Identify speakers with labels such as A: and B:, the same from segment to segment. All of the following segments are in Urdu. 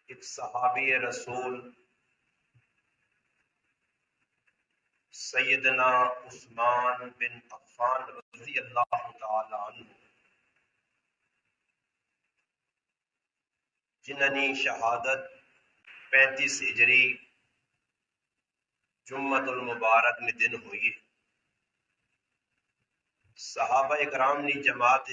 A: ایک صحابی رسول سیدنا عثمان بن عفان رضی اللہ تعالی عنہ جنہی شہادت 35 ہجری جمعۃ المبارک نے دن ہوئی صحابہ اکرام نے جماعت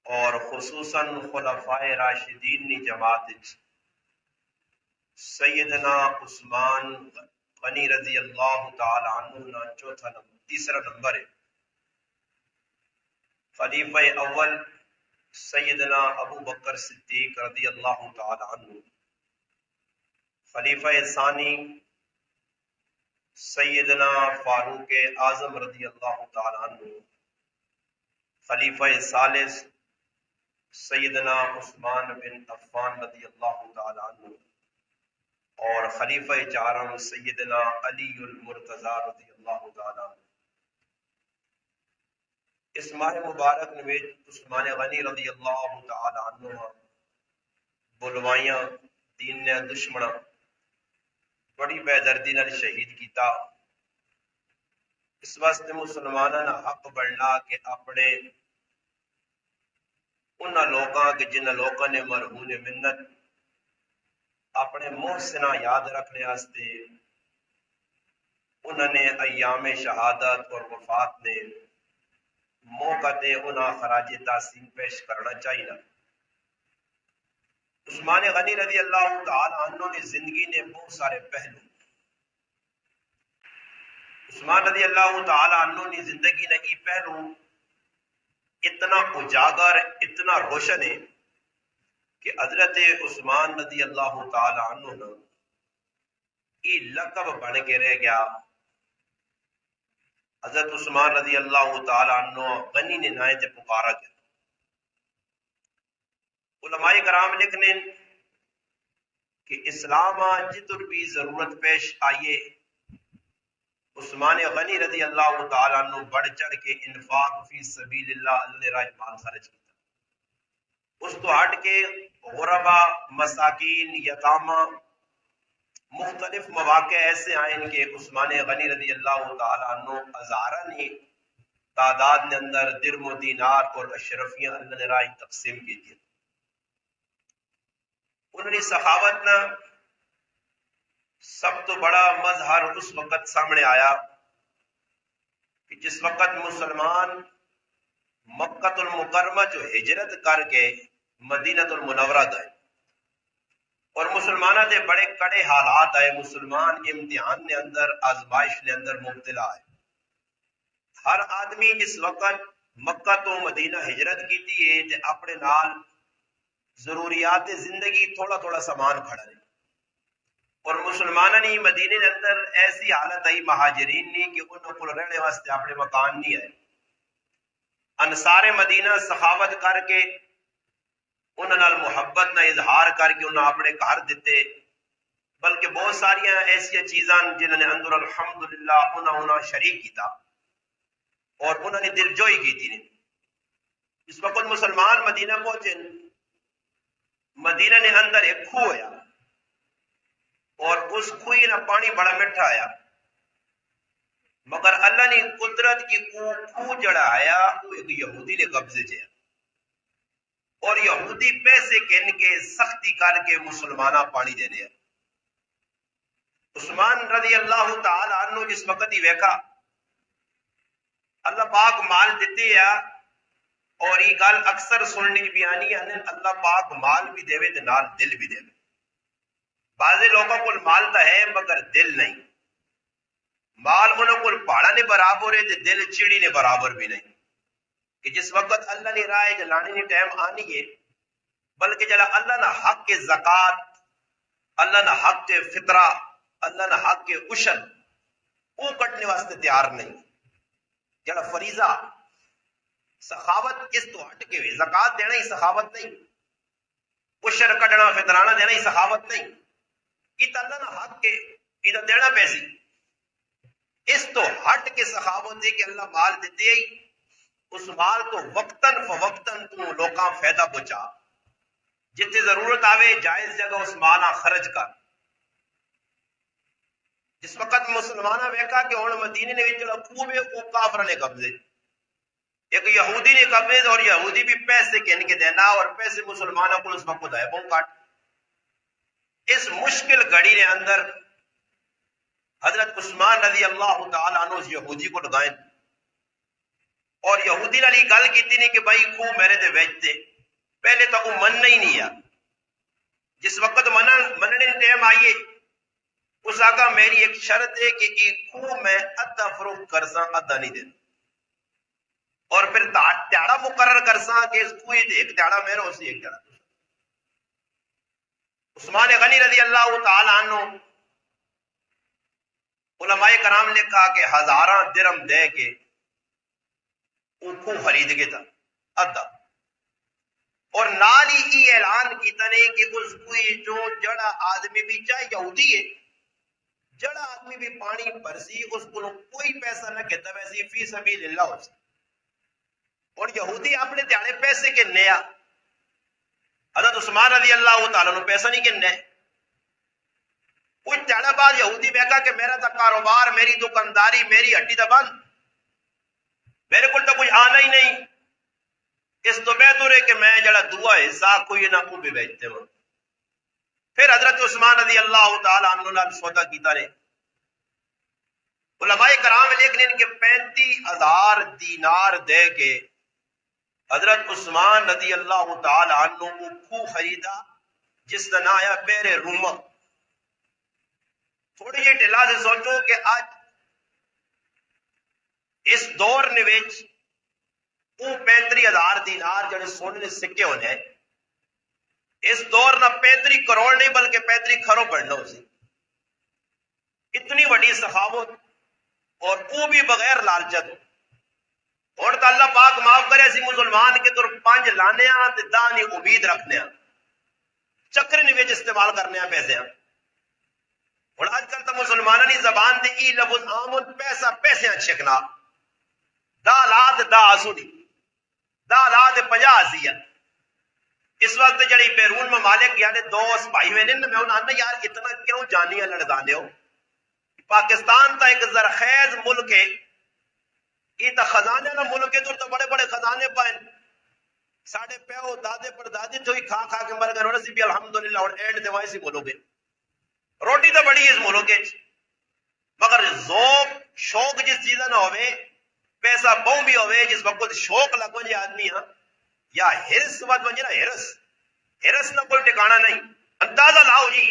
A: اور خصوصاً خلفائے راشدین نے جماعت سیدنا عثمان غنی رضی اللہ تعالی عنہ نا تیسرا نمبر ہے خلیفہ اول سیدنا ابو بکر صدیق رضی اللہ تعالی عنہ، خلیفہ ثانی سیدنا فاروق اعظم رضی اللہ تعالی عنہ، خلیفہ ثالث سیدنا عثمان بن عفان رضی اللہ تعالی عنہ، اور خلیفہ چارم سیدنا علی المرتضی رضی اللہ تعالی عنہ۔ اس ماہ مبارک میں عثمان غنی رضی اللہ تعالی عنہ بلوائیاں دین نے دشمنا بڑی بے دردی نال شہید کیتا۔ اس واسطے مسلمانوں نے حق بننا کہ اپنے انہاں لوکاں کہ جنہاں لوکاں نے مرہون منت اپنے محسنہ یاد رکھنے واسطے انہوں نے ایام شہادت اور وفات نے موقع تے انہاں خراج تحسین پیش کرنا چاہیے۔ عثمان غنی رضی اللہ تعالی عنہ نے زندگی نے بہت سارے پہلو، عثمان رضی اللہ تعالی عنہ نے زندگی نے یہ پہلو اتنا اجاگر اتنا روشن ہے کہ حضرت عثمان رضی اللہ تعالی عنہ نے یہ لقب بن کے رہ گیا۔ حضرت عثمان رضی اللہ تعالی عنہ غنی نے نائے تے پکارا گیا۔ علماء کرام لکھنے کہ اسلام جتر بھی ضرورت پیش آئیے عثمان غنی رضی اللہ تعالی عنہ بڑھ چڑھ کے انفاق فی سبیل اللہ راہ مال خرچ کیا۔ اس تو ہٹ کے غربا مساکین یتامہ مختلف مواقع ایسے آئے ان کے عثمان غنی رضی اللہ تعالی عنہ ہزارہ نے تعداد نے اندر درم و دینار اور اشرفیاں اللہ نے راہ تقسیم کی تھی۔ انہوں نے سخاوت نہ سب تو بڑا مظہر اس وقت سامنے آیا کہ جس وقت مسلمان مکہ المکرمہ جو ہجرت کر کے مدینہ المنورہ گئے اور مسلمانہ دے بڑے کڑے حالات آئے، مسلمان امتحان نے اندر آزمائش نے اندر مبتلا ہے۔ ہر آدمی جس وقت مکہ تو مدینہ ہجرت کی تھی تے اپنے نال ضروریات زندگی تھوڑا تھوڑا سامان کھڑا ہے، اور مسلمانہ نے مدینے کے اندر ایسی حالت آئی مہاجرین نے کہ انہوں کو رہنے واسطے اپنے مکان نہیں آئے۔ انصار مدینہ سخاوت کر کے انہوں نے محبت نہ اظہار کر کے انہوں نے اپنے گھر دیتے، بلکہ بہت ساری ایسی چیزاں جنہوں نے اندر الحمدللہ انہوں شریک کیتا اور انہوں نے دل جوئی کی تھی۔ اس وقت مسلمان مدینہ پہنچے، مدینہ نے اندر ایک کھو ہویا اور اس کھوئی نہ پانی بڑا میٹھا آیا، مگر اللہ نے قدرت کی کھو جڑا آیا وہ ایک یہودی نے قبضے چیا، اور یہودی پیسے کن کے سختی کر کے مسلمانہ پانی دے دیا۔ عثمان رضی اللہ تعالی عنہ جس وقت ہی ویکھا اللہ پاک مال دیتے یا، اور یہ گل اکثر سننی بھی آنی ہے اللہ پاک مال بھی دے تے نال دل بھی دے۔ بعض لوگوں کو مال تو ہے مگر دل نہیں، مال انہوں کو پہاڑا نے برابر ہے تے دل چڑی نے برابر بھی نہیں، کہ جس وقت اللہ نے رائے جلانے نے ٹائم آنی ہے، بلکہ جلا اللہ نہ حق کے زکاة، اللہ نہ حق کے فطرہ، اللہ نہ حق کے عشر وہ کٹنے واسطے تیار نہیں۔ جلا فریضہ سخاوت اس تو ہٹ کے ہوئی، زکاة دینا ہی سخاوت نہیں، عشر کٹنا فطرانہ دینا ہی سخاوت نہیں، یہ تو اللہ نہ حق کے یہ تو دینا پیسی۔ اس تو ہٹ کے سخاوت ہے کہ اللہ مال دیتے ہی اس مال تو وقتاً فوقتاً تو لوکاں فائدہ پہنچا، جتنے ضرورت آوے جائز جگہ اس مانا خرچ کر. جس وقت مسلمانہ ویکا کہ ہن مدینے نے وچ خوبے او کافر نے قبضے، ایک یہودی نے قبضے اور یہودی بھی پیسے کہن کے دینا اور پیسے مسلمانوں کو اس وقت ہے بہت کاٹ. اس مشکل گھڑی نے اندر حضرت عثمان رضی اللہ تعالیٰ عنہ اس یہودی کو لگائیں اور یہودی نے گل کی نہیں کہ بھائی خوب میرے دے ویچتے. پہلے تو وہ مننا ہی نہیں ہے. جس وقت مننے ٹائم آئیے اس آقا میری ایک شرط ہے کہ یہ خوب میں ادھا فروخت کر سا ادھا نہیں دینا، اور پھر تیاڑا مقرر کر سا کہ اس کوئی ایک تیاڑا میرا اسی ایک تیاڑا. عثمان غنی رضی اللہ تعالی عنہ علماء کرام نے کہا کہ 1000 درم دے کے وہ کو خرید کے تھا ادھا، اور نال ہی یہ اعلان کیتا نہیں کہ اس کوئی جو جڑا آدمی بھی چاہے یہودی ہے جڑا آدمی بھی پانی برسی اس کو کوئی پیسہ نہ کہتا ویسے فی سبیل اللہ ہو سی. اور یہودی اپنے دیاڑے پیسے کے نیا حضرت عثمان رضی اللہ تعالیٰ نے پیسہ نہیں کہنے. کچھ دیاڑا بعد یہودی بیکا کہ میرا تا کاروبار میری دکانداری میری ہٹی تا بند، میرے کو تو کچھ آنا ہی نہیں، اس تو بہتر ہے کہ میں جڑا دعا حصہ کوئی نہ کو بھی بیچتے ہوں. پھر حضرت عثمان رضی اللہ تعالیٰ عنہ نے سودا کیتا رہے. علماء کرام لکھنے کہ 35,000 دینار دے کے حضرت عثمان رضی اللہ تعالیٰ عنہ کو کھو خریدا جس کا نام آیا بیر روما. تھوڑی جی ٹھلا سے سوچو کہ آج اس دور نے وچ وہ 35,000 دینار جڑے سونے نے سکے ہونے اس دور نہ 35 کروڑ نہیں بلکہ 35 کھروں بڑھنا اسی. اتنی بڑی سخاوت اور وہ بھی بغیر لالچت. اور تو اللہ پاک معاف کرے اسی مسلمان کے طور 5 لانے ہاں تے دانی امید رکھنے ہاں چکر نہیں وچ استعمال کرنے ہاں پیسے ہاں. اور آج کل تو مسلمانوں نے زبان دی ای لفظ عام پیسہ پیسے ہاں چھکنا دا لاد دا آسودی دا لاد 50 ہے. اس وقت جڑی بیرون ممالک یعنی دوست بھائی میں نے میں انہوں یار اتنا کیوں جانیاں لڑکانے ہو. پاکستان تا ایک زرخیز ملک ہے، یہ تا خزانے نہ ملک ہے تو بڑے بڑے خزانے پائیں. ساڑھے پیو دادے پر دادی تو ہی کھا کھا کے مر گئے اور اسی بھی الحمدللہ اور اینڈ دے وائی سی ملک ہے. روٹی تو بڑی اس ملک ہے مگر ذوق شوق جس چیزیں نہ ہوئے پیسہ بہوں بھی ہوئے جس وقت شوق لگ بنجے آدمی ہاں یا ہرس بات بنجے نا ہرس نہ کوئی ٹکانا نہیں. اندازہ لاؤ جی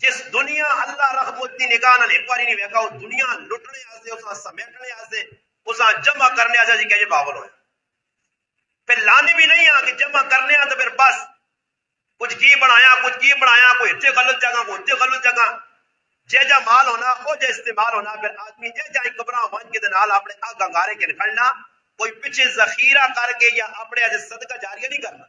A: جس دنیا اللہ رحمتی نگاہ نہ ایک باری نہیں ویکا وہ دنیا لٹنے آسے اساں سمیٹنے آسے اساں جمع کرنے آسے جی کہے باول ہوئے پھر لانے بھی نہیں آ کہ جمع کرنے آ تو پھر بس کچھ کی بنایا کوئی اتنے غلط جگہ کوئی اتنے غلط جگہ جے جا مال ہونا وہ جے استعمال ہونا پھر آدمی جے جائے قبرہ ون کے دنال اپنے آگ گنگارے کے نکلنا کوئی پچھے ذخیرہ کر کے یا اپنے آج صدقہ جاریہ نہیں کرنا.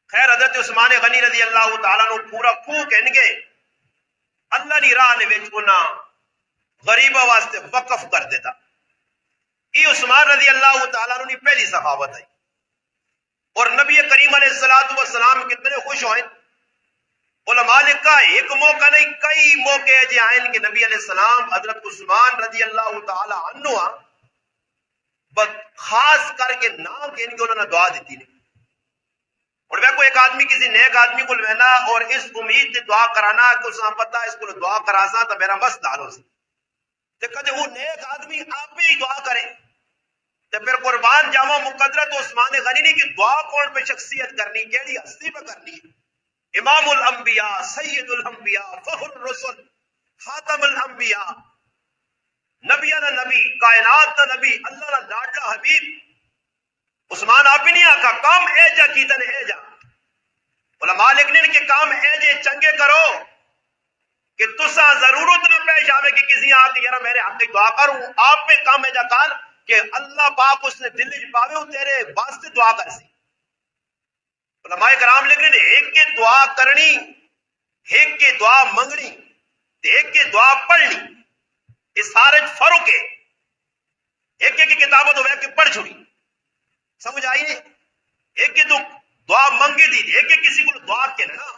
A: خیر حضرت عثمان غنی رضی اللہ تعالیٰ نے پورا کھو کہن گے اللہ نے راہ نے وچ انہاں غریبہ واسطے وقف کر دیتا. یہ عثمان رضی اللہ تعالیٰ نے پہلی سخاوت ہے اور نبی کریم علیہ السلام کتنے خوش ہوئے. علماء نے کہا ایک موقع نہیں کئی موقع جی آئین کہ نبی علیہ السلام حضرت عثمان رضی اللہ تعالی عنہ خاص کر کے نام کہ انہوں نے دعا دیتی نہیں. اور میں کو ایک آدمی کسی نیک آدمی کو لینا اور اس امید سے دعا کرانا کہ اساں پتہ اس کو دعا کراسا تو میرا مست حال ہو سی تے کدے وہ نیک آدمی آپ ہی دعا کرے تے پھر قربان جاواں مقدرت عثمان غنی نے کی دعا کون پہ شخصیت کرنی کیڑی ہستی پہ کرنی ہے. امام الانبیاء سید الانبیاء فخر الرسل خاتم الانبیاء نبیانہ نبی کائنات نبی اللہ نہ لاڈلا حبیب عثمان آپ ہی نہیں آکا کام اے جا کیتن اے جا. علماء لکھنے کہ کام اے جے چنگے کرو کہ تسا ضرورت نہ پیش آوے کہ کسی آتی یارا میرے حق کی دعا کروں آپ پہ کام اے جا کر کہ اللہ پاک اس نے دل وچ پاوے وہ تیرے واسطے دعا کر سی. علماء کرام لکھ رہے ایک کی دعا کرنی ایک کی دعا منگنی ایک کی دعا پڑھنی اس سارے فرق ہے. ایک ایک کی کتابت ہوئے کہ پڑھ چھوڑی سمجھ آئی نہیں ایک تو دعا منگی دی ایک کسی کو دعا کے نا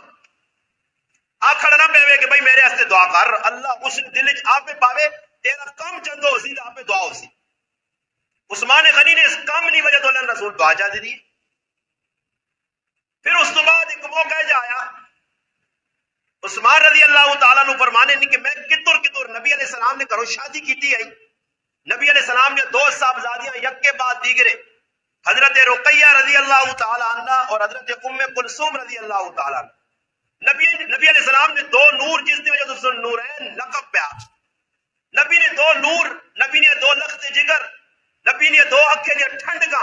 A: آخر نہ پے کہ بھائی میرے ہستے دعا کر اللہ اس دل آپ پاوے تیرا کم چندو ہو سی تو آپ دعا ہو سی عثمان غنی نے اس کام نہیں وجہ تو اللہ رسول دعا جا دی پھر اس تو بعد ایک موقع جا آیا عثمان رضی اللہ تعالیٰ نے فرمانے نہیں کہ میں کتر نبی علیہ السلام نے کرو شادی کی تھی آئی نبی علیہ السلام نے دو صاحبزادیاں یک کے بعد دیگرے حضرت رقیہ رضی اللہ تعالیٰ عنہ اور حضرت ام کلثوم رضی اللہ تعالیٰ عنہ نبی علیہ السلام نے دو نور جس نے وجہ سے نورین لقب پیا نبی نے دو نور نبی نے دو لخت جگر نبی نے دو اکھے نے ٹھنڈ کا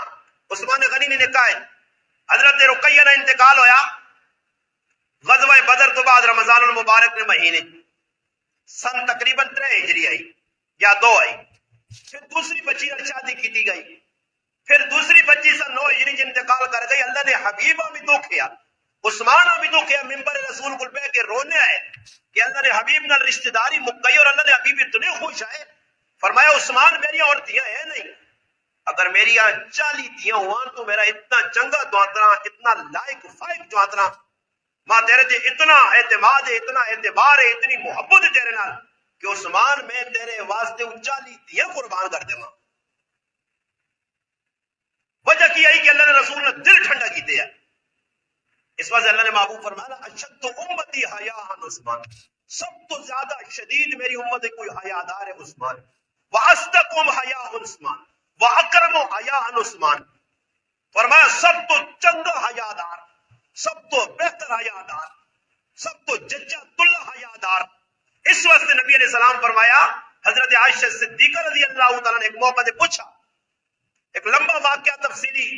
A: عثمان غنی نے کہا ہے حضرت رقیہ نے انتقال ہویا غزوہ بدر تو بعد رمضان المبارک نے مہینے سن تقریباً 3 ہجری آئی یا 2 آئی پھر دوسری بچی شادی کی تھی گئی پھر دوسری بچی سن 9 ہجری انتقال کر گئی اللہ نے حبیبہ بھی دو کیا عثمان بھی تو کیا ممبر رسول کو پہ کے رونے آئے کہ اللہ نے حبیب نال رشتہ داری مکئی اور اللہ نے حبیب اتنے خوش آئے فرمایا عثمان میری اور تیاں ہے نہیں اگر میری 40 تیاں ہوا تو میرا اتنا چنگا دواتنا اتنا لائق فائق دواتنا ماں تیرے تے اتنا اعتماد ہے اتنا اعتبار ہے اتنی محبت تیرے نال کہ عثمان میں تیرے واسطے 40 تیاں قربان کر دے ماں وجہ کی آئی کہ اللہ نے رسول نے دل ٹھنڈا کیتے ہیں اس وجہ اللہ نے محبوب فرمایا اشد امتی حیاء عثمان سب تو زیادہ شدید میری امت کوئی حیادار ہے عثمان واصدقهم حیاء عثمان واکرم حیاء عثمان فرمایا سب تو چنگا حیادار سب تو بہتر حیادار سب تو ججا تلا حیادار اس واسطے نبی علیہ السلام فرمایا حضرت عائشہ صدیقہ رضی اللہ تعالیٰ نے ایک موقع دے پوچھا ایک لمبا واقعہ تفصیلی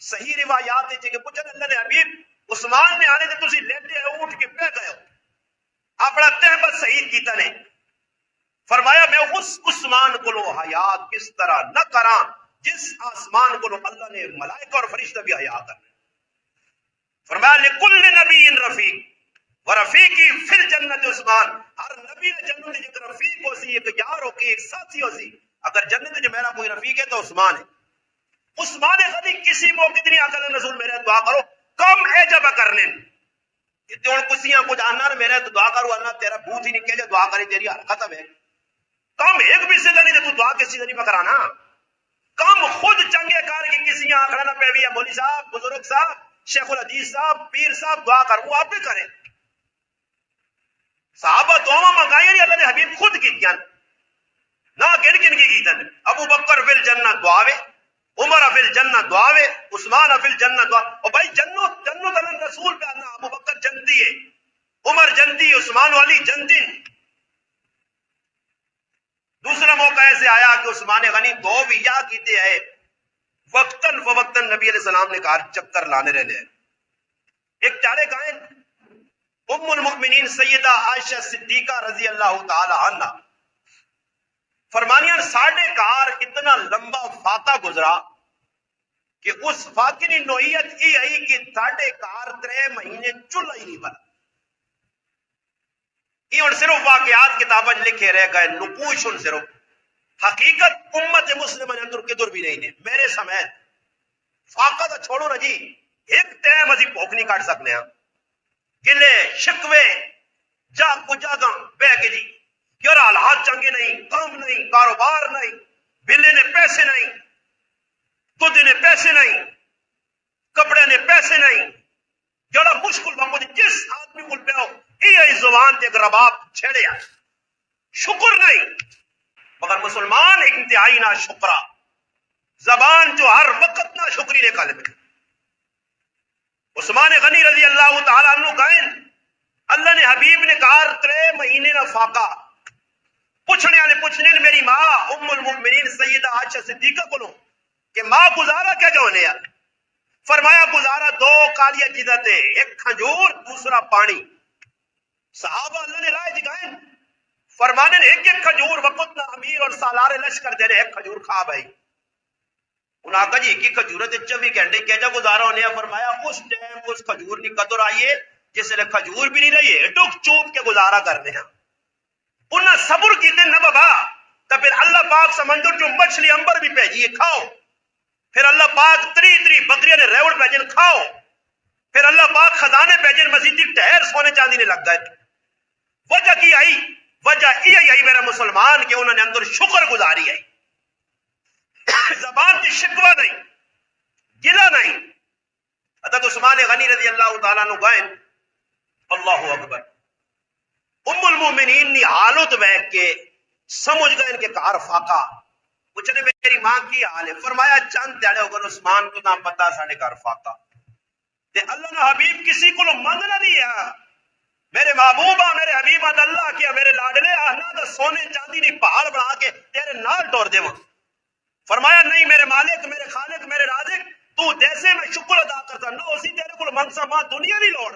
A: صحیح روایات ہے کہ پوچھا اللہ نے حبیب عثمان نے آنے سے تسی لیٹے اٹھ کے پہ گئے ہو اپنا تہبت شہید کیتا نے فرمایا میں اس عثمان کو حیات کس طرح نہ کراں جس آسمان کو اللہ نے ملائکہ اور فرشتہ بھی حیا کرنے فرمایا لکل نبی رفیق ورفیقی فی الجنت عثمان ہر نبی نے جنت ایک رفیق ہو سی ایک یار ہو سی ایک ساتھی ہو سی اگر جنت جو میرا کوئی رفیق ہے تو عثمان ہے عثمان غنی کسی موقع نہیں آقا رسول میرے دعا کرو کم ایجب کرنے اتنے ان کسیاں کچھ آنا میرے تو دعا کرو اللہ تیرا بھوت ہی نہیں کہے دعا کری تیری ختم ہے کم ایک بھی سے نہیں تو دعا کسی سے نہیں پکرانا کم خود چنگے کار کی کسیاں آخرا نہ پہ بھی ہے مولوی صاحب بزرگ صاحب شیخ الحدیث صاحب پیر صاحب دعا کر وہ آپ بھی کریں صحابہ دعا منگائی نہیں اللہ نے حبیب خود کی کیا نہ کن کن کی تن ابو بکر فی الجنہ دعاوے عمر فی الجنہ دعاوے عثمان فی الجنہ دعا اور بھائی جنت اللہ رسول پہ آنا ابو بکر جنتی ہے عمر جنتی عثمان والی جنتی دوسرا موقع ایسے آیا کہ عثمان غنی دو ویا کیتے آئے وقتاً فوقتاً نبی علیہ السلام نے کہا چکر لانے رہنے ایک چارے گائیں ام المؤمنین سیدہ عائشہ صدیقہ رضی اللہ تعالی عنہ فرمانیاں ساڑھے کار اتنا لمبا فاتح گزرا کہ اس فاتح کی نوعیت یہ آئی کہ ساڑھے کار 3 مہینے چلا ہی نہیں بنا یہ ان صرف واقعات کتابیں لکھے رہ گئے نقوش ان صرف حقیقت امت مسلمہ نے اندر کدھر بھی نہیں نے میرے سمیت فاقہ تو چھوڑو نا جی ایک ٹائم ازی بھوک نہیں کاٹ سکنے ہیں گلے شکوے جا کجا گاں بہ کے جی یار حالات چنگے نہیں کام نہیں کاروبار نہیں بلے نے پیسے نہیں دودھ نے پیسے نہیں کپڑے نے پیسے نہیں جڑا مشکل وقت جس آدمی کو پہ یہ زبان تے رباب چھڑے آئے شکر نہیں مگر مسلمان انتہائی نہ شکرہ زبان جو ہر وقت نہ شکری نے کالے میں عثمان غنی رضی اللہ تعالیٰ عنہ کہیں اللہ نے حبیب نے کہا 3 مہینے نہ فاقہ پوچھنے والے پوچھنے میری ماں ام المؤمنین سیدہ عائشہ صدیقہ کو لوں کہ ماں گزارا کیا جو ہونے فرمایا گزارا 2 کالیاں چیزیں تھے ایک کھجور دوسرا پانی صحابہ اللہ نے رائے دکھائیں فرمانے نے ایک کھجور وقت نہ امیر اور سالار لشکر دے رہے ایک کھجور کھا بھائی انہاں کہا جی کی کھجورہ تے 24 گھنٹے کیا جا گزارا ہونے فرمایا اس ٹائم اس کھجور نہیں قدر آئیے جس نے کھجور بھی نہیں رہی ہے ٹک چوپ کے گزارا کرنے ہیں انہاں صبر کیتے نہ بابا تو پھر اللہ پاک سمندر جو مچھلی امبر بھی بھیجیے کھاؤ پھر اللہ پاک تری تری بکریاں نے ریوڑ بھیجن کھاؤ، پھر اللہ پاک خزانے بھیجن مزیدی ٹہر سونے چاندی نے لگ گئے. وجہ کی آئی؟ وجہ یہ آئی میرا مسلمان کہ انہوں نے اندر شکر گزاری آئی. زبان کی شکوہ نہیں، گلہ نہیں. حضرت عثمان غنی رضی اللہ تعالیٰ عنہ گئے، اللہ اکبر، ام المومنین نے حالت بیٹھ کے سمجھ گئے ان کے کار فاقہ. پوچھنے میری ماں کی حال ہے؟ فرمایا چند دیڑے ہو گئے عثمان تو نہ پتا ساڑھے کار فاقہ تے اللہ نے حبیب کسی کو منگ نہ دیا. میرے محبوبہ میرے حبیبہ اللہ کیا میرے لاڈلے آہنا دا سونے چاندی نہیں پہاڑ بنا کے تیرے نال ٹور دے. فرمایا نہیں میرے مالک میرے خالق میرے رازق، تو جیسے میں شکر ادا کرتا نہ اسی تیرے کو منگسا ماں دنیا نہیں لوڑ.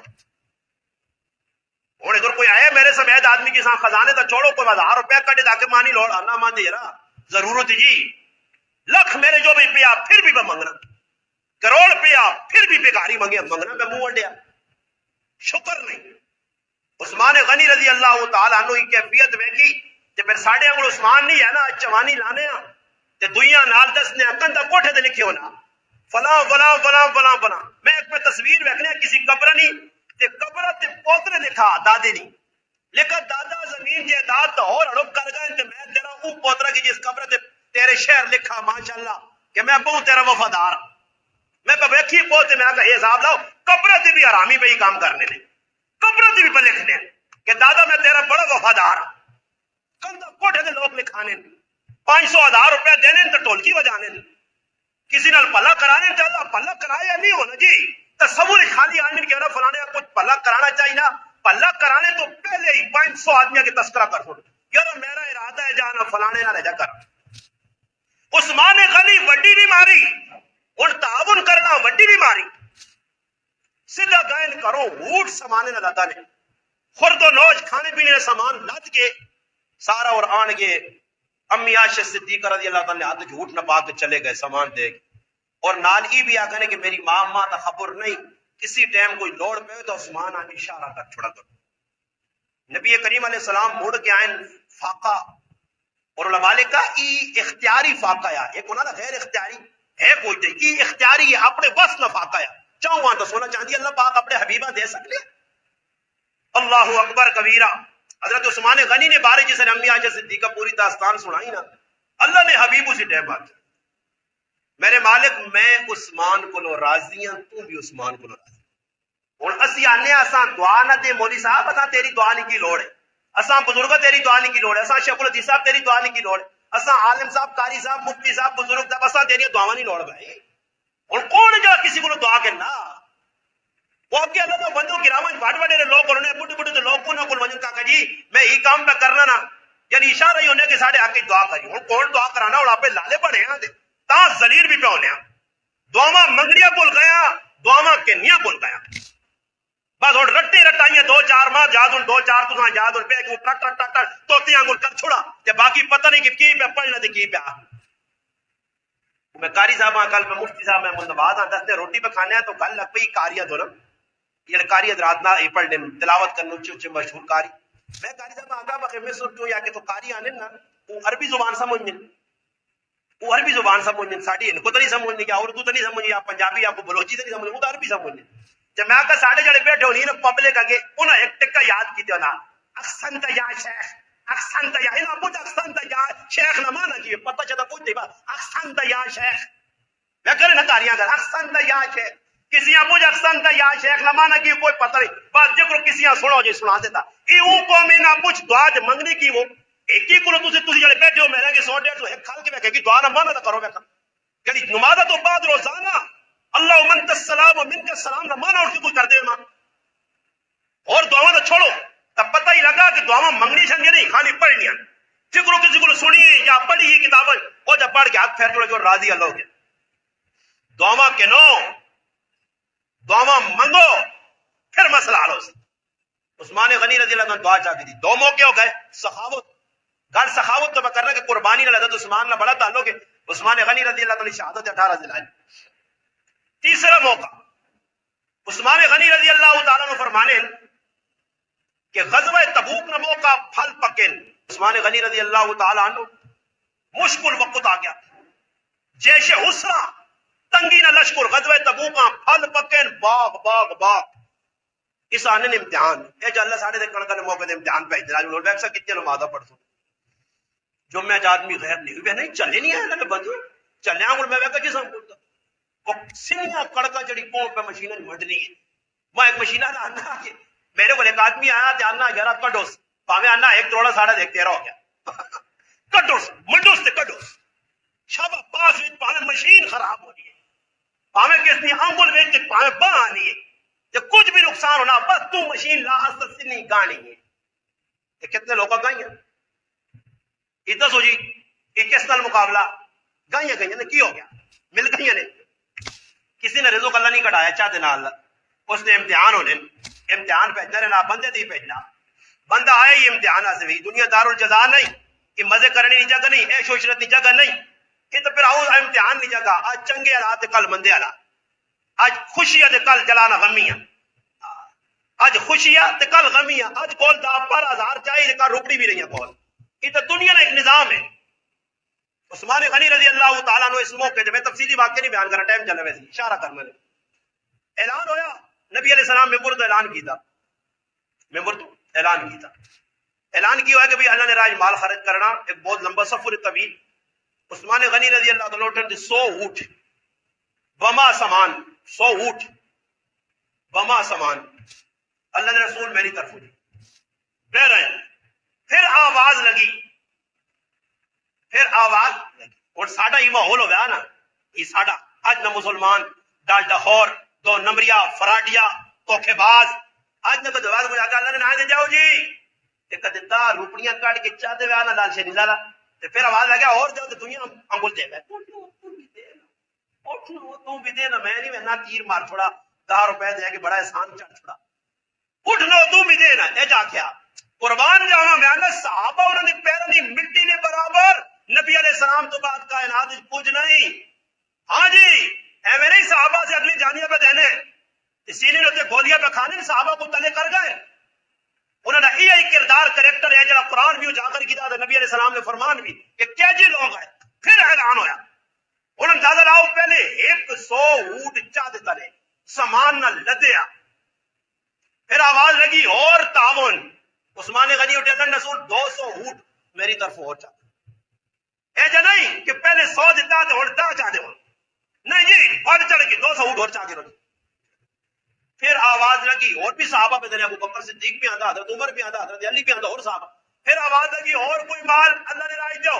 A: اور اگر کوئی آئے میرے سمیت آدمی کے ساتھ خزانے دا چھوڑو کوئی 1000 روپے کٹے تاکہ مانی لوڑ آنا مان دے رہا ضرورت جی لکھ میرے جو بھی پیا پھر بھی میں منگنا، کروڑ پیا پھر بھی بیکاری منگے منگنا میں منہ وڈیا. شکر نہیں. عثمان غنی رضی اللہ تعالیٰ عنہ کی کیفیت ویکھی تے پھر ساڈے انگل عثمان نہیں ہے نا چوانی لانے ہاں تے دوئیاں نال دسنے کندا کوٹھے تے لکھے ہونا فلاں فلاں فلاں فلاں فلاں. میں ایک میں تصویر ویکھنے کسی قبر نہیں تے قبر تے پوترے لکھا دادے نہیں لیکن دادا زمین جائیداد تو اور ہڑپ کر گئے تے میں تیرا او پوترا کی جس قبر تے تیرے شہر لکھا ماشاءاللہ کہ میں بہت تیرا وفادار. میں پہ ویکھی پوتے میں آگا یہ حساب لاؤ قبر تے بھی حرامی پہ ہی کام کرنے نے، قبر تے بھی پہ لکھنے کہ دادا میں تیرا بڑا وفادار ہوں. کندا کوٹھے دے لوگ لکھانے 500,000 روپے دینے تو ٹولکی بجانے کسی نال پلا کرانے چاہتا پلا کرایا نہیں ہونا جی تصور خالی آنے کہہ رہا فلانے کچھ پلا کرانا چاہیے نا پلا کرانے تو پہلے ہی 500 آدمیوں کے تذکرہ کر چھوڑ یار میرا ارادہ ہے جانا فلانے نہ رہ جا کر. عثمان غنی وڈی بیماری اور تعاون کرنا وڈی بیماری. سیدھا گائن کرو اونٹ سمانے نہ لاتا نے خرد و نوش کھانے پینے کا سامان لد کے سارا اور آن کے امی عائشہ صدیقہ رضی اللہ تعالیٰ ہاتھ جھوٹ نہ پا کے چلے گئے سامان دے اور نال ای بھی آکھنے کہ میری ماں تا خبر نہیں کسی ٹائم کوئی لوڑ پہ تو عثمان آن اشارہ کر چھوڑا کر. نبی کریم علیہ السلام موڑ کے آئین فاقہ اور علماء نے کہا ای اختیاری فاقہ یا ایک ہونا نا غیر اختیاری ہے کوئی دے ای اختیاری ہے اپنے بس نہ فاقہ یا چاہوں وہاں تو سونا چاندی اللہ پاک اپنے حبیبہ دے سکتے. اللہ اکبر کبیرہ. حضرت عثمان غنی نے بارے جسے امی عائشہ صدیقہ پوری داستان سنائی نا اللہ نے حبیب اسی ٹائم بات میرے مالک میں عثمان کو لو راضی ہوں تو بھی عثمان کو لو راضی. اور اسی آنے اساں دعا نہ دے مولوی صاحب اساں تیری دعا نہیں کی لوڑ ہے اساں بزرگ تیری دعا نہیں کی لوڑ ہے اساں شیخ الحدیث صاحب تیری دعا نہیں کی لوڑ ہے اساں عالم صاحب قاری صاحب مفتی صاحب بزرگ صاحب اساں تیری دعا نہیں لوڑ بھائی. اور کون جا کسی کو دعا کرنا وہ آپ کے اللہ تو بندوں کی رامن بڑے بڑے لوگ اور بڑے بڑے لوگ کو نہ کل وجن کا جی میں ہی کام میں کرنا نا یعنی اشارہ ہی ہونے کے ساڑھے آ کے دعا کری اور کون دعا کرانا اور آپ پہ لالے پڑے ہیں دے تا ذلیل بھی پہ ہونے ہیں دعاواں منگنیاں بول گیا دعاواں کنیاں بول گیا بس اور رٹی رٹائیاں 2-4 ماہ جاد ان 2-4 تو جاد ان پہ کہ ٹٹ ٹٹ ٹٹ توتیاں گل کر چھوڑا تے باقی پتہ نہیں کہ کی پہ پڑھنا تے کی پہ آ. میں قاری صاحب کل پہ مفتی صاحب میں مندباد ہاں دستے روٹی پہ کھانے ہیں تو گل لگ پئی کاریہ دو نا یہ کاری رات نہ پڑھ دیں تلاوت کرنے اچھے اچھے مشہور کاری. میں کاری صاحب آگا بخیر میں سر کیوں یا کہ تو کاری آنے نا وہ عربی زبان سمجھنے وہ عربی زبان سمجھنے ساڑھی ان کو تو نہیں سمجھنے یا اردو تو نہیں سمجھنے یا پنجابی یا بلوچی تو نہیں سمجھنے وہ تو عربی سمجھنے. جب میں آگا ساڑھے جڑے بیٹھے ہونی نا پبلک آگے انہاں ایک ٹکا یاد کی دیو نا احسنت یا شیخ احسنت یا انہاں پوچھ احسنت یا شیخ نہ مانا کیے پتہ چاہتا پوچھ دے با احسنت یا شیخ میں کرے نہ کاریاں کر احسنت یا شیخ کسی آپ مجھے احسنت یا شیخ نہ مانا کی کوئی پتہ نہیں بات ذکر کسی آپ سنو جی سنا دیتا ای او کو میں نہ پوچھ دعا جب منگنے کی وہ ایک ہی کلو تسی جڑے بیٹھے ہو میرے کے 100 تو ایک کھال کے بیٹھے کی دعا نہ مانا تو کرو بیٹھا یعنی نمازہ تو بعد روزانہ اللہ منت السلام و منت السلام نہ مانا اٹھ کے کوئی کر دے ماں اور دعا تو چھوڑو تب پتہ ہی لگا کہ دعا منگنی سنگے نہیں خالی پڑھنی ہیں ذکر کسی کو سنیے یا پڑھیے کتابیں اور جب پڑھ کے ہاتھ پھیر چھوڑے جو راضی اللہ ہو گیا دعا کے نو دعا منگو پھر مسئلہ حل ہو سکتا. عثمان غنی رضی اللہ عنہ دعا چاہتی تھی دو موقع ہو گئے سخاوت گھر سخاوت تو میں کرنا کہ قربانی نہ لگا عثمان نہ بڑا تعلق ہے عثمان غنی رضی اللہ عنہ شہادت 18 ذی الحجہ. تیسرا موقع عثمان غنی رضی اللہ تعالیٰ عنہ فرمانے کہ غزوہ تبوک نہ موقع پھل پکن عثمان غنی رضی اللہ تعالیٰ عنہ مشکل وقت آ گیا جیش اسرا تنگی نہ لشکر غزوہ تبوکاں پھل پکین باغ باغ باغ اس آنے نے امتحان اے جو اللہ ساڑھے دے کڑکا نے موقع دے امتحان پہ اجراج لوگ بیک سا کتنے نمازہ پڑھ سو جو میں آج آدمی غیر نہیں ہوئی نہیں چلے نہیں آئے لگے بندو چلے آنگل میں بیکا جسم کرتا وہ سنیا کڑکا جڑی پون پہ مشینہ مڈنی ہے میں ایک مشینہ آنا آگے میرے کو ایک آدمی آیا جاننا گیرہ کڈوس پاہمیں آنا ایک توڑا ساڑھا دیکھتے رہو گیا کڈوس منڈوس تے کڈوس شابہ پاس ویچ پاہمیں مشین خراب ہو رہی ہے پاہمیں کس نے آنگل ویچ پاہمیں باں آنی ہے کہ کچھ بھی نقصان ہونا بس تو مشین لا اصل سے نہیں گانی ہے یہ کتنے لوگوں گئی ہیں اتنا سو جی یہ کس نال مقابلہ گئی ہیں کی ہو گیا مل گئی ہیں کسی نے رزق اللہ نہیں کٹایا چاہتے نہ اللہ اس نے امتحان ہونے امتحان پہنچنا رہنا بندے تھی پہنچنا بندہ آئے یہ امتحان آسے بھی دنیا دار الجزا نہیں کہ مزے کرنے نہیں جگہ نہیں عیش و عشرت نہیں جگہ نہیں یہ تو پھر آؤ امتحان نہیں جگہ آج چنگے حالات کل مندے حالات آج خوشیاں تے کل جلانا غمیاں آج خوشیاں تے کل غمیاں آج کول دا پر ہزار چاہیے کل روپڑی بھی رہی ہیں کول یہ تو دنیا کا ایک نظام ہے عثمان غنی رضی اللہ تعالیٰ نے اس موقع جب میں تفصیلی واقعہ نہیں بیان کرنا ٹائم چلے ویسے اشارہ کرنا نے اعلان ہویا نبی علیہ السلام ممبر تو اعلان کی تھا ممبر تو اعلان کی تھا اعلان کیا ہے کہ بھئی اللہ نے راج مال خرچ کرنا ایک بہت لمبا سفر طویل عثمان غنی رضی اللہ تعالیٰ نے 100 اونٹ وما سامان 100 اونٹ وما سامان اللہ نے رسول میری طرف ہوئی بہ رہے ہیں پھر آواز لگی اور ساڑھا ہی ماحول ہو گیا نا یہ ساڑھا آج نہ مسلمان ڈالٹا خور دو نمبریا فراڈیا کوکھے باز آج نہ کدو آواز کو جا کے اللہ نے نہ دے جاؤ جی ایک دیتا روپڑیاں کاٹ کے چاہتے ہوئے آنا لال شے نہیں لالا پھر آواز لگا اور جاؤ تو دنیا انگل دے گئے تم بھی دے نا میں نہیں میں تیر مار چھوڑا 10 روپے دے کے بڑا احسان چڑھ چھوڑا اٹھنو تم بھی دے نا اے جا کیا قربان جانا میں آنا صحابہ انہوں نے پیروں کی مٹی نے برابر نبی علیہ السلام تو بعد کائنات پوچھ نہیں ہاں جی اے میں نہیں صحابہ سے اگلی جانیہ پہ دینے اسی لیے ہوتے گولیاں پہ کھانے صحابہ کو تلے کر گئے انہوں نے یہ کردار کریکٹر ہے جڑا قرآن بھی جا کر کیا تھا نبی علیہ السلام نے فرمان بھی کہ کیا جی لوگ ہیں پھر اعلان ہویا انہوں نے اندازہ لاؤ پہلے 100 اونٹ چاہ دیتا نے سامان نہ لدیا پھر آواز لگی اور تعاون عثمان غنی اٹھے اللہ رسول 200 اونٹ میری طرف اور چاہتا اے جا نہیں کہ پہلے 100 دیتا تھے اور دا چاہ دے نہیں جی بڑھ چڑھ کے 200 اونٹ اور چاہ دے پھر آواز لگی اور بھی صحابہ پہ دینے ابو بکر صدیق بھی آندھا حضرت عمر بھی آندھا حضرت علی بھی آندھا اور صحابہ پھر آواز لگی اور کوئی مال اللہ نے رائے جاؤ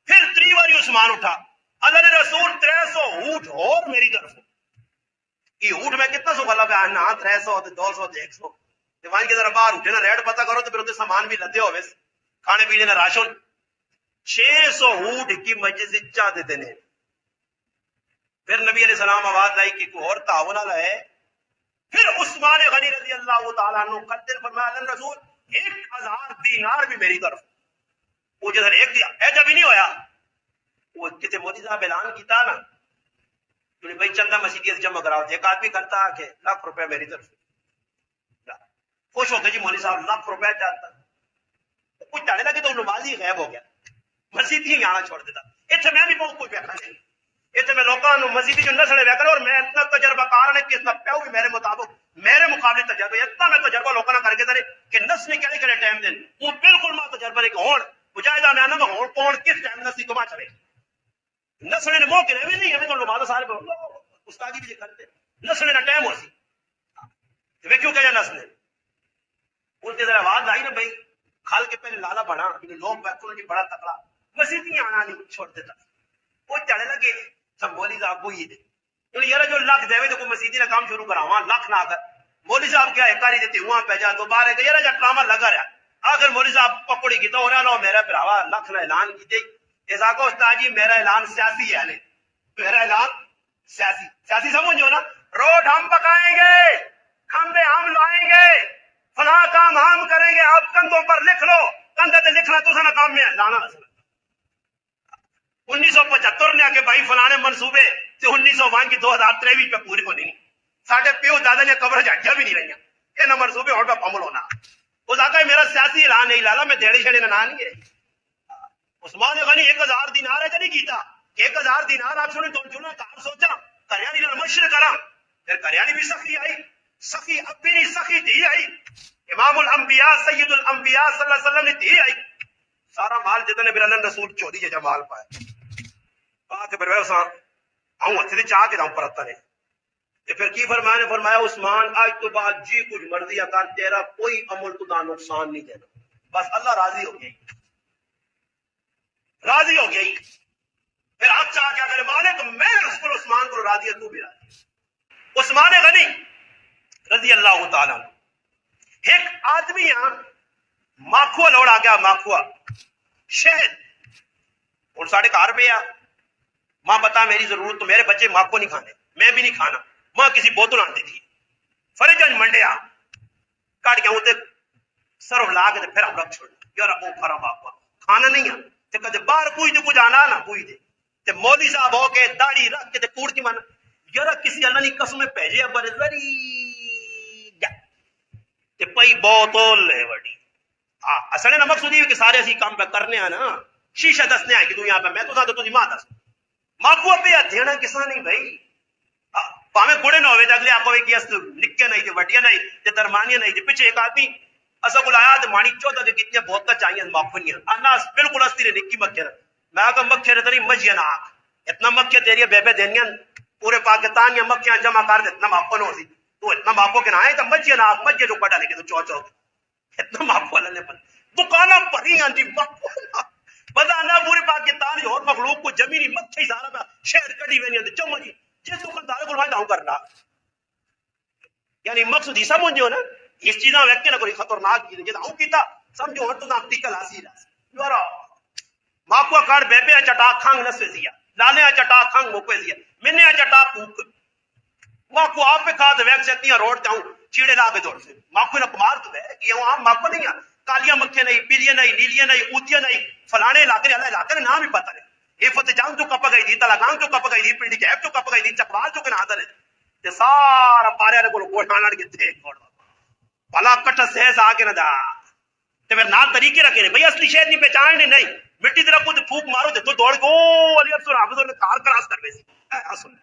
A: پھر 3 باری عثمان اٹھا اللہ نے رسول 300 اونٹ اور میری طرف یہ اونٹ میں کتنا سو گلا پہ آنا 300 200 100 دیوان کی طرح باہر اٹھے نا ریٹ پتہ کرو تو پھر اتنے سامان بھی لدے ہوئے کھانے پینے نا راشن 600 اونٹ کی مجلس چاہ دیتے نے پھر نبی علیہ السلام آواز لائی کہ کوئی اور تعاون والا ہے پھر عثمان غنی رضی اللہ تعالیٰ عنہ کرتے فرمایا اللہ رسول 1000 دینار بھی میری طرف وہ جدھر ایک دیا اے جب ہی نہیں ہویا وہ کتے مودی صاحب اعلان کیتا نا تو بھائی چندہ مسیحیت جمع کراؤ ایک آدمی کرتا کہ ₹1,00,000 میری طرف خوش ہو گئے جی مولوی صاحب ₹1,00,000 چاہتا کچھ ٹاڑے لگے تو نمازی غائب ہو گیا مسیحی ہی آنا چھوڑ دیتا اتنے میں بھی بہت کوئی بیٹھا نہیں اتنے میں لوگوں مسیحی جو نسلے بیٹھ اور میں اتنا تجربہ کار ہے کہ اتنا پیو بھی میرے مطابق میرے مقابلے تجربہ اتنا میں تجربہ لوگوں نے کر کے دے کہ نس نے کہڑے کہڑے ٹائم دن وہ بالکل ماں تجربہ نہیں کہ ہون مجاہدہ میں آنا میں ہون کون کس ٹائم نسی کما چلے نسلے نے موہ کے بھی نہیں ہمیں تو نمازہ سارے استادی بھی کرتے نسلے نے ٹائم ہو سی کیوں کہ نسلے اس کے ذرا آواز آئی نا بھائی کھال کے پہلے لالا بڑھا لوگ بیٹھوں نے بڑا تکڑا مسیحی آنا نہیں چھوڑ دیتا وہ چڑھے لگے سب مولوی صاحب کو ہی دے یار جو لکھ دے تو کوئی مسیحی کا کام شروع کراواں لکھ نہ کر مولوی صاحب کیا ایک کاری دیتی ہوا پہ جا دوبارہ کہ یار جا ڈرامہ لگا رہا آخر مولوی صاحب پکڑی کیتا ہو رہا لو میرا بھراوا لکھ نہ اعلان کیتے ایسا کو استاد جی میرا اعلان سیاسی ہے میرا اعلان سیاسی سمجھو نا روڈ ہم پکائیں گے کھمبے ہم لائیں گے فلاں کام ہم کریں گے آپ کندھوں پر لکھ لو کندھے تے لکھنا تو سنا کام میں لانا 1975 نے آکے بھائی فلانے منصوبے سے 1901 کی 2023 پہ پوری ہونی نہیں ساڑھے پیو دادا نے قبر جاجا بھی نہیں رہی یہ نہ منصوبے اور پہ عمل ہونا اس آقا میرا سیاسی اعلان نہیں لالا میں دیڑے شڑے نہ نہیں ہے عثمان غنی 1000 دینار ہے نہیں کیتا 1000 دینار آپ سنے تو چنا کار سوچا کریانی نال مشرق کرا پھر کریانی بھی سخی آئی سخی ابی نہیں سخی دھی آئی امام الانبیاء سید الانبیاء صلی اللہ علیہ وسلم نے دھی آئی سارا مال جتنے پھر اللہ رسول چوری جا مال پایا آ کے پھر ویسا آؤں ہتھے چاہ کے داؤں پرتا نے پھر کی فرمایا نے فرمایا عثمان آج تو بعد جی کچھ مرضی کر تیرا کوئی عمل تو دا نقصان نہیں دینا بس اللہ راضی ہو گئی راضی ہو گئی پھر آپ چاہ کیا کرے مانے تو میں اس کو عثمان کو راضی ہے تو بھی راضی عثمان غنی رضی اللہ تعالیٰ ایک آدمی ماکھوا لوڑ آ گیا ماکھوا شہد اور ساڑھے کار پہ ماں بتا میری ضرورت تو میرے بچے ماکھوا نہیں کھانے میں بھی نہیں کھانا ماں کسی بوتل آنٹی تھی فرجن منڈیا کاٹ کے ہوتے سرو لا کے پھر ہم رکھ چھوڑ یار ابو کھارا ماکھوا کھانا نہیں ہے تے کدے باہر کوئی تو کچھ آنا نہ کوئی دے تے مولوی صاحب ہو کے داڑھی رکھ کے تے کوڑ کی مانا یار کسی اللہ نے قسم بھیجے بڑے ذری تے پئی بوتل لے وڈی اصل نہ مقصود یہ کہ سارے اسی کام پہ کرنے ہیں نا شیشہ دسنے آئے کہ تو یہاں پہ میں تو ساتھ تو ماں دس ماکو پہ دینا کسا نہیں بھائی پاویں گڑے نہ ہوئے تے اگلے آکو کہ اس نکے نہیں تے وڈیاں نہیں تے درمانیاں نہیں تے پیچھے ایک آدمی اسا کو لایا تے مانی چودا کے کتنے بہت چاہیے ماکھنیاں انا بالکل اس تیرے نکی مکھے میں کہ مکھے نے تری مجھے نہ اتنا مکھے تیری بے دینیاں پورے پاکستان یا مکھیاں جمع کر دے اتنا ماکھن ہو سی تو اتنا ماکھو کے نہ آئے تے مجھے نہ مجھے جو پڑا لے کے تو چو چو اتنا ماکھو اللہ نے پر دکاناں پری آندی ماکھو پتہ نہ پورے پاکستان اور مخلوق کو زمینی مکھے سارا پہ شہر کڈی وینی تے چمڑی جس دکاندار کو بھائی داؤں کرنا یعنی مقصد ہی سمجھو نا اس چیزاں ویکھے نہ کوئی خطرناک چیز جے ہوں کیتا سمجھو ہن تو نام ٹیکل حاصل ہے یارا ماکو کار بیبے چٹا کھنگ نسے سیا لانے چٹا کھنگ موکے سیا منے چٹا کوک ماکو آپ پہ کھا دے ویکھ سکتی ہیں روڈ جاؤں چیڑے لا کے دوڑ سے ماکو نہ کمار تو ہے یہ عام ماکو نہیں ہے کالیاں مکھے نہیں پیلیاں نہیں نیلیاں نہیں اوتیاں نہیں فلانے علاقے اللہ علاقے کا نام ہی پتہ نہیں یہ فتح جان تو کپ گئی دی تلاگان تو کپ گئی دی پنڈی کیب تو کپ گئی دی چکوال تو کنا دل تے سارا پارے والے کو کوٹھا لڑ کے تے بلا کٹ سہس آ کے نہ دا تے پھر نال طریقے رکھے نے بھئی اصلی شہر نہیں پہچان نہیں مٹی طرف کو پھوک مارو تے تو دوڑ گو علی افسر حافظ نے کار کراس کر ویسی اصل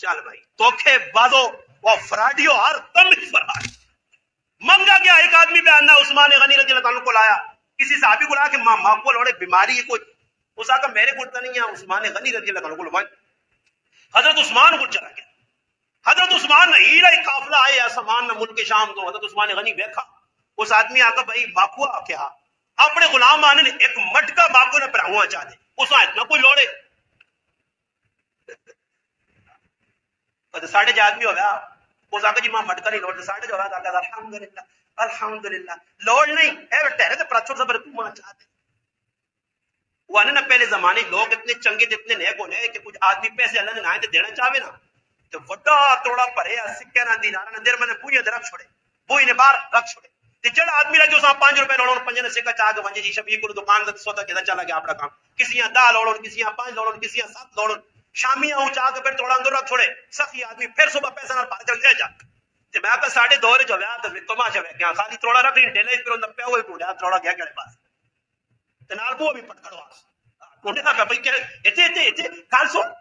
A: چل بھائی توکھے بازو وہ فراڈیو ہر تم فراڈ منگا گیا ایک آدمی بیان نہ عثمان غنی رضی اللہ عنہ کو لایا کسی صحابی کو لا کے ماں کو لوڑے بیماری ہے کوئی اس آقا میرے کو نہیں ہے عثمان غنی رضی اللہ عنہ کو لوائیں حضرت عثمان کو چلا گیا حضرت عثمان ہیرا ایک قافلہ آئے آسمان میں ملک شام تو حضرت عثمان غنی دیکھا اس آدمی آقا بھائی باکو کیا اپنے غلام آنے نے ایک مٹکا باکو نے پراہواں چاہ دے اس آئے اتنا کوئی لوڑے ساڑھے جا آدمی ہو گیا اس آقا جی ماں مٹکا نہیں لوڑ ساڑھے جو آقا الحمدللہ الحمدللہ لوڑ نہیں ہے ٹہرے تے پرچھو سبر تو ماں چاہ دے وہ آنے نا پہلے زمانے لوگ اتنے چنگے تے اتنے نیک ہونے کہ کچھ آدمی پیسے اللہ نے نہ تے دینا چاہے نا تو وڈا توڑا پڑے سکے نہ دینار نہ دیر میں نے بوئی رکھ چھوڑے بوئی نے باہر رکھ چھوڑے تے جڑا آدمی لگے اس 5 روپے لوڑوں 5 نے سکا چاہ کے ونجے جی شفیع کو دکان تے سودا کدا چلا گیا اپنا کام کسی 10 لوڑوں کسی 5 لوڑوں کسی 7 لوڑوں شامیاں اون چاہ کے پھر توڑا اندر رکھ چھوڑے سخی آدمی پھر صبح پیسہ نال باہر چل جا تے میں کہ 2:30 جو ویا تے تماشا ویکھیا خالی توڑا رکھ نہیں ڈیلے پھر اندر پیا ہوئے ٹوڑا توڑا گیا کڑے پاس تے نال بو بھی پٹکڑوا کونے کا بھائی کہ ایتھے کال سن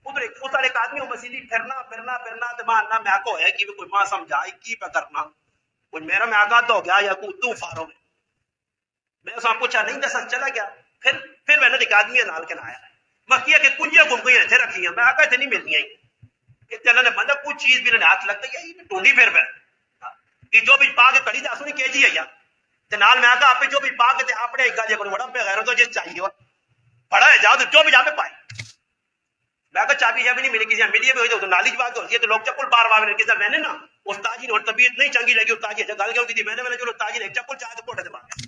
A: ادھر ایک آدمی مسیدی پھرنا تے ماننا میں کو ہے کہ کوئی ماں سمجھائی کی پہ کرنا کوئی میرا میں آگاہ تو ہو گیا یا کو تو فارو میں اس پوچھا نہیں دس چلا گیا پھر میں نے ایک آدمی نال کے لایا میں کیا کہ کنجیاں گم گئی اتنے رکھی ہیں میں آگاہ اتنے نہیں ملتی ہیں کہ اللہ نے بندہ کوئی چیز بھی ہاتھ لگتا ہے یہ ٹونڈی پھر کہ جو بھی پا کے کڑی دس نہیں کے جی ہے یا نال میں آگاہ آپ جو بھی پا کے اپنے ایک گاجے کو بڑا پہ غیر تو جس چاہیے بڑا ہے جاؤ تو جو بھی جا پہ پائے میں کہ چابی جب نہیں ملی کسی ملی بھی ہوئی تو نالی بات ہوتی ہے تو لوگ چپل بار بار کسی میں نے نا استاد جی نے طبیعت نہیں چنگی لگی استاد جی گل کیوں کی میں نے جو استاد جی نے چپل چاہ کے پوٹے مار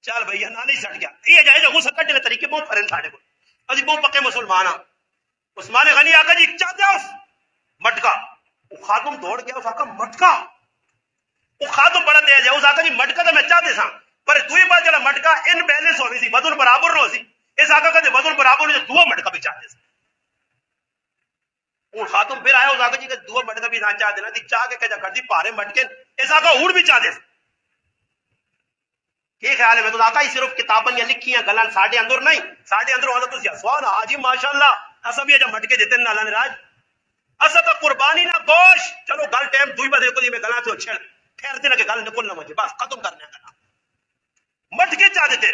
A: چل بھیا نہ نہیں سٹ گیا یہ جائے جو سکٹ کے طریقے بہت فرن ساڈے کو ابھی بہت پکے مسلمان ہاں عثمان غنی آقا جی چاہ دیا مٹکا وہ خاتم دوڑ گیا اس آقا مٹکا وہ خاتم بڑا تیز ہے اس آقا جی مٹکا تو میں چاہتے سا پر دوئی بات جڑا مٹکا ان بیلنس ہوئی سی وزن برابر نہ ہو سی اس آقا کا وزن برابر ہو دو مٹکا بھی چاہتے سا وہ خاتم پھر آیا اس آقا جی کہ دو مٹکا بھی نہ چاہ دینا تھی چاہ کے کہا کر دی پارے مٹکے اس آقا اوڑ بھی چاہتے سا کی خیال ہے میں تو آقا ہی صرف کتابیں یا لکھی ہیں گلان ساڑھے اندر نہیں ساڑھے اندر ہونا تو سوال آجی ماشاءاللہ ایسا بھی ہے جب مٹکے دیتے ہیں اللہ نے راج اسا تو قربانی نہ گوشت چلو گل ٹائم دوئی بدے کو دی میں گلا تو چھڑ پھر دے نہ کہ گل نکل نہ مجھے بس ختم کرنے کا مٹ کے چاہ دیتے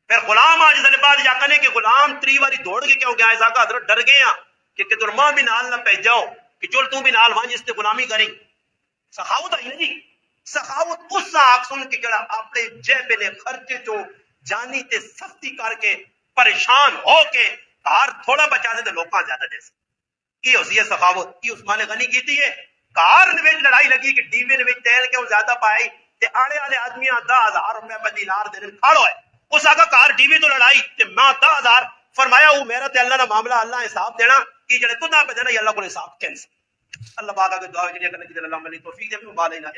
A: پھر غلام آج دن بعد یا کنے کہ غلام تری واری دوڑ کے کیوں گیا ہے آقا حضرت ڈر گئے ہیں کہ تر ماں بھی نال نہ پہ جاؤ کہ چل تو بھی نال وہاں جس تے غلامی کریں سخاوت آئی نا جی سخاوت اس آنکھ سن کے جڑا اپنے جیب نے خرچے چو جانی تے سختی کر کے پریشان ہو کے کار تھوڑا بچا دے تے لوکاں زیادہ دے سے یہ ہوسی ہے سخاوت یہ عثمان غنی کیتی ہے کار نے لڑائی لگی کہ ڈیوے نے تیل کے زیادہ پائی تے آڑے والے آدمی 10,000 روپے پر دینار دے کھڑو ہے اس آگا کار ڈیوے تو لڑائی تے میں 10,000 فرمایا وہ میرا تے اللہ دا معاملہ اللہ حساب دینا کہ جڑے تو نہ پہ دینا اللہ کو حساب کینسل اللہ پاک کے دعا جڑی کرنے کی اللہ علی توفیق دے بالنا